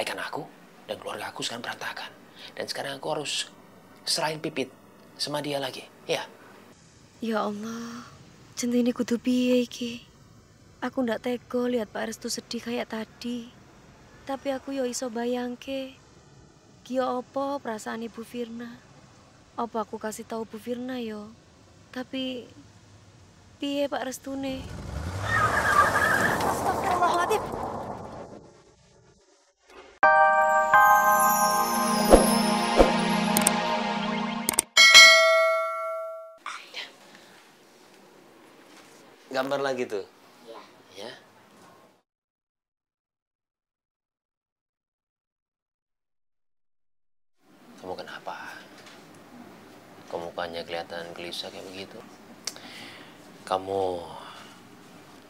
menceraikan aku dan keluarga aku sekarang berantakan. Dan sekarang aku harus serahin Pipit sama dia lagi, ya? Ya Allah, centini kudu piye iki? Aku ndak tega lihat Pak Restu sedih kayak tadi. Tapi aku yo iso bayangke, kyo apa perasaan Ibu Firna? Apa aku kasih tahu Bu Firna yo? Tapi piye Pak Restune? Astagfirullahaladzim. Gambar lagi tuh. Ya. Kamu kenapa? Kok mukanya kelihatan gelisah kayak begitu? Kamu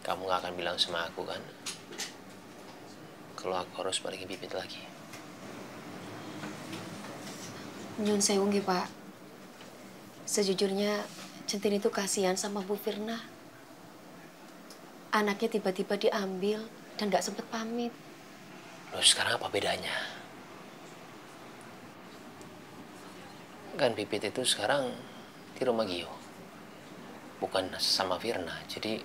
gak akan bilang sama aku kan? Kalau aku harus balikin Pipit lagi. Nyun sewu nggih, Pak. Sejujurnya centini itu kasihan sama Bu Firna. Anaknya tiba-tiba diambil dan gak sempet pamit. Loh, sekarang apa bedanya? Kan Pipit itu sekarang di rumah Gio. Bukan sama Firna. Jadi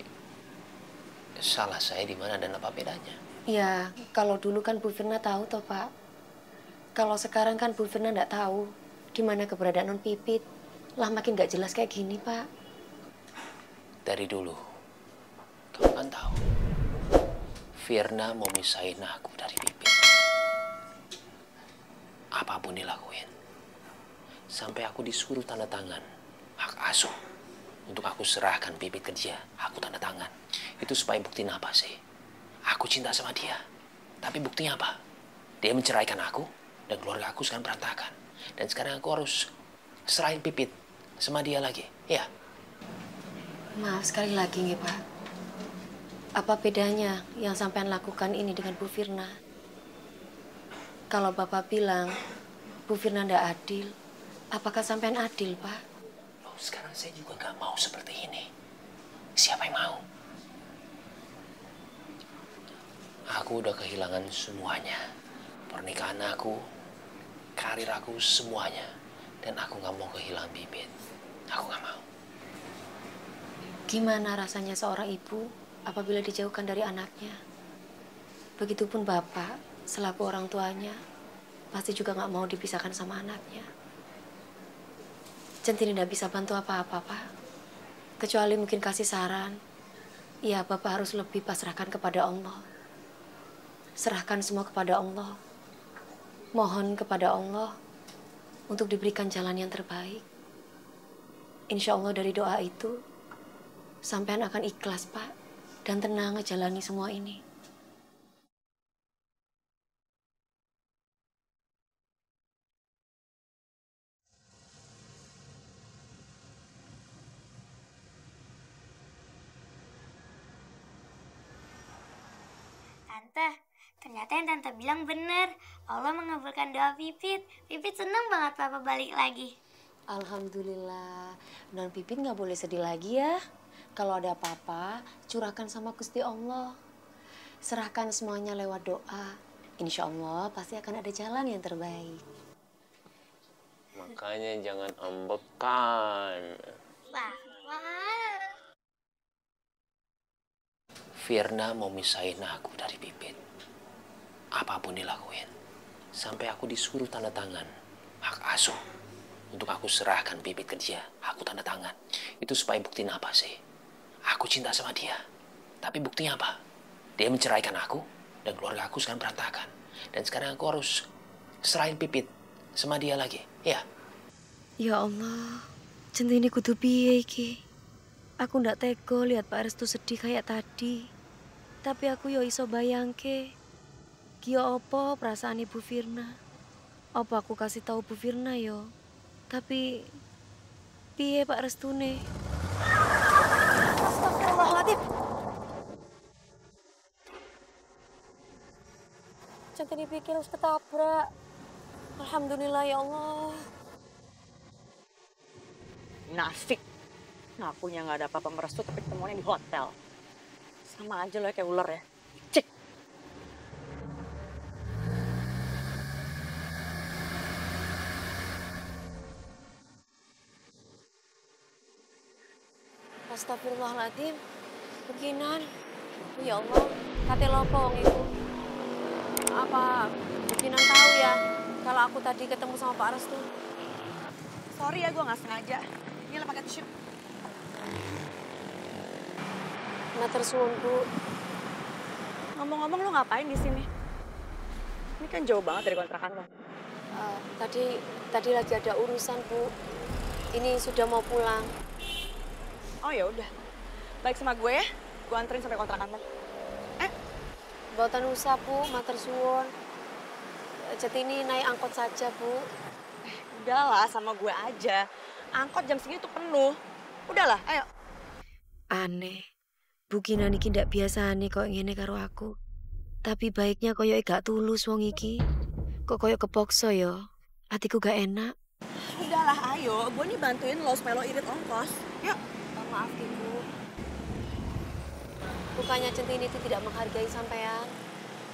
salah saya di mana dan apa bedanya? Ya, kalau dulu kan Bu Firna tahu toh, Pak. Kalau sekarang kan Bu Firna nggak tahu di mana keberadaan Non Pipit. Lah makin nggak jelas kayak gini, Pak. Dari dulu, kamu kan tahu. Firna mau misahin aku dari Pipit. Apapun dilakuin. Sampai aku disuruh tanda tangan hak asuh. Untuk aku serahkan Pipit ke dia, aku tanda tangan. Itu supaya buktiin apa sih? Aku cinta sama dia. Tapi buktinya apa? Dia menceraikan aku dan keluarga aku sekarang berantakan. Dan sekarang aku harus serahin Pipit sama dia lagi, ya? Maaf sekali lagi nih, Pak. Apa bedanya yang sampean lakukan ini dengan Bu Firna? Kalau Bapak bilang Bu Firna ndak adil, apakah sampean adil, Pak? Loh, sekarang saya juga gak mau seperti ini. Siapa yang mau? Aku udah kehilangan semuanya. Pernikahan aku, karir aku, semuanya. Dan aku gak mau kehilangan Pipit. Aku gak mau. Gimana rasanya seorang ibu apabila dijauhkan dari anaknya? Begitupun Bapak, selaku orang tuanya, pasti juga nggak mau dipisahkan sama anaknya. Centini tidak bisa bantu apa-apa, Pak. Kecuali mungkin kasih saran. Ya, Bapak harus lebih pasrahkan kepada Allah. Serahkan semua kepada Allah. Mohon kepada Allah untuk diberikan jalan yang terbaik. Insya Allah dari doa itu, sampean akan ikhlas, Pak. Dan tenang ngejalani semua ini. Tante, ternyata yang Tante bilang benar. Allah mengabulkan doa Pipit. Pipit senang banget Papa balik lagi. Alhamdulillah. Non Pipit nggak boleh sedih lagi ya. Kalau ada apa-apa, curahkan sama Gusti Allah. Serahkan semuanya lewat doa. Insya Allah pasti akan ada jalan yang terbaik. Makanya jangan ambekan. Papa. Firna mau misahin aku dari Pipit. Apapun dilakuin. Sampai aku disuruh tanda tangan hak asuh. Untuk aku serahkan Pipit ke dia, aku tanda tangan. Itu supaya buktiin apa sih? Aku cinta sama dia. Tapi buktinya apa? Dia menceraikan aku dan keluarga aku sekarang berantakan. Dan sekarang aku harus serahin Pipit sama dia lagi, ya? Ya Allah, centini kudu piye iki? Aku ndak tega lihat Pak Restu sedih kayak tadi. Tapi aku yo iso bayangke, kyo apa perasaan Ibu Firna? Apa aku kasih tahu Bu Firna yo? Tapi piye Pak Restune? Astagfirullahaladzim. Centini pikir harus ketabrak. Alhamdulillah ya Allah. Nasik. Ngakunya nggak ada apa-apa merestu tapi ketemuannya di hotel. Sama aja lo kayak ular ya. Cik. Astagfirullahaladzim. Beginan. Ya Allah, kate lopo wong iku. Apa Beginan tahu ya kalau aku tadi ketemu sama Pak Restu? Sorry ya, gue nggak sengaja. Ini lah pakai tisu. Matur suwun, Bu. Ngomong-ngomong, lo ngapain di sini? Ini kan jauh banget dari kontrakan lo. Tadi lagi ada urusan, Bu. Ini sudah mau pulang. Oh ya udah, baik sama gue ya. Gue anterin sampai kontrakan lo. Mboten usah, Bu. Matur suwun. Centini naik angkot saja, Bu. Udahlah, sama gue aja. Angkot jam segini tuh penuh. Udahlah, ayo. Aneh. Bu Kinan iki ndak biasane kok ngene karo aku. Tapi baiknya koyo gak tulus wong iki. Kok koyo kepokso ya. Hatiku gak enak. Udahlah, ayo. Gue nih bantuin lo supaya lo irit ongkos. Yuk. Maaf, Ibu. Bukannya Centini itu tidak menghargai sampean.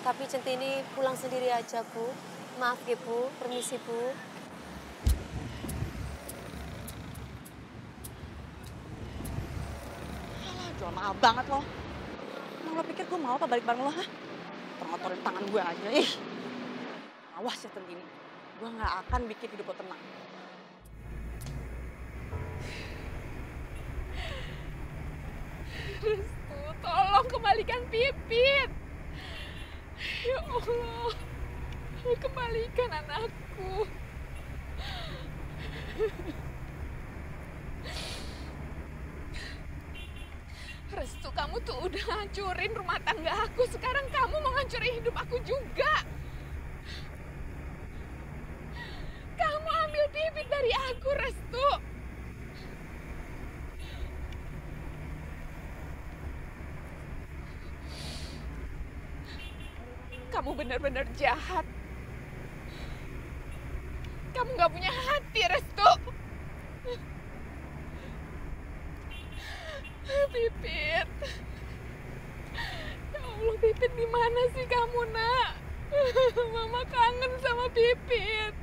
Tapi Centini pulang sendiri aja, Bu. Maaf, Bu. Permisi, Bu. Alah, jual mahal banget lo. Emang lo pikir gue mau apa balik bareng lo, ha? Termotorin tangan gue aja, ih. Awas ya, Centini. Gue gak akan bikin hidup lo tenang. Restu, tolong kembalikan Pipit. Ya Allah, kembalikan anakku. Restu, kamu tuh udah hancurin rumah tangga aku. Sekarang kamu mau ngancurin hidup aku juga. Kamu ambil Pipit dari aku, Restu. Kamu benar-benar jahat. Kamu gak punya hati, Restu. Pipit. Ya Allah, Pipit di mana sih kamu, Nak? Mama kangen sama Pipit.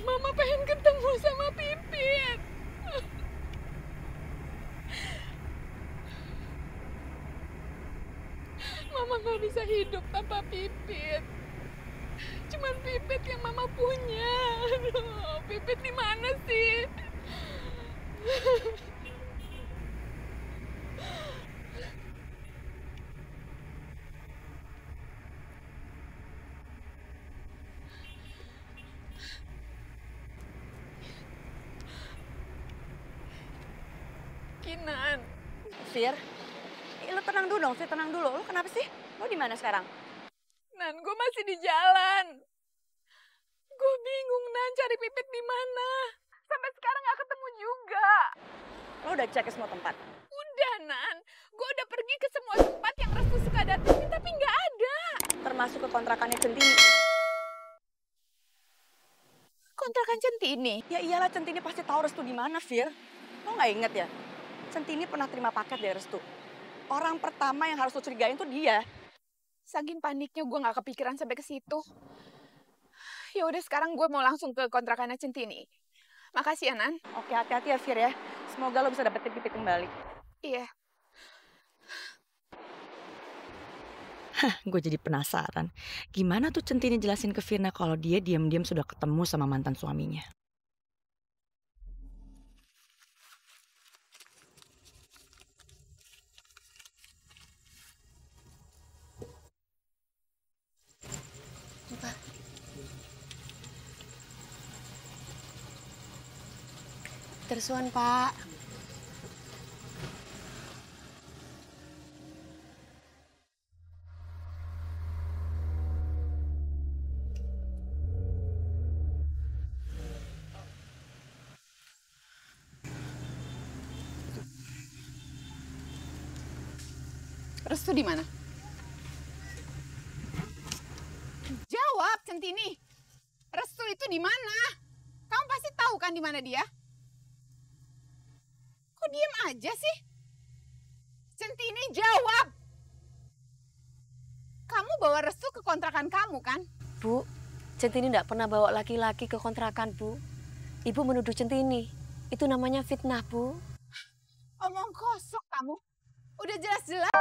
Mama pengen ketemu sama Pipit. Mama gak bisa hidup tanpa Pipit. Cuman Pipit yang Mama punya. Aduh, Pipit di mana sih? Kinan. Fir, lo tenang dulu dong, Fir, tenang dulu. Lo kenapa sih? Lo di mana sekarang? Nan, gue masih di jalan. Gue bingung, Nan, cari Pipit di mana. Sampai sekarang gak ketemu juga. Lo udah cek ke semua tempat? Udah, Nan. Gue udah pergi ke semua tempat yang Restu suka datengin, tapi gak ada. Termasuk ke kontrakannya Centini. Kontrakan Centini? Ya iyalah, Centini pasti tahu Restu di mana, Fir. Lo nggak inget ya? Centini pernah terima paket dari Restu. Orang pertama yang harus lo curigain tuh dia. Saking paniknya gue gak kepikiran sampai ke situ. Ya udah, sekarang gue mau langsung ke kontrakannya Centini. Makasih ya, Nan. Oke, hati-hati ya, Fir ya. Semoga lo bisa dapetin Pipit kembali. Iya. Gue jadi penasaran. Gimana tuh Centini jelasin ke Firna kalau dia diam-diam sudah ketemu sama mantan suaminya? Pak. Tersuan, Pak. Restu di mana? Jawab, Centini. Restu itu di mana? Kamu pasti tahu kan di mana dia? Kok diam aja sih? Centini, jawab. Kamu bawa Restu ke kontrakan kamu kan? Bu, Centini tidak pernah bawa laki-laki ke kontrakan, Bu. Ibu menuduh Centini. Itu namanya fitnah, Bu. Omong kosong kamu. Udah jelas-jelas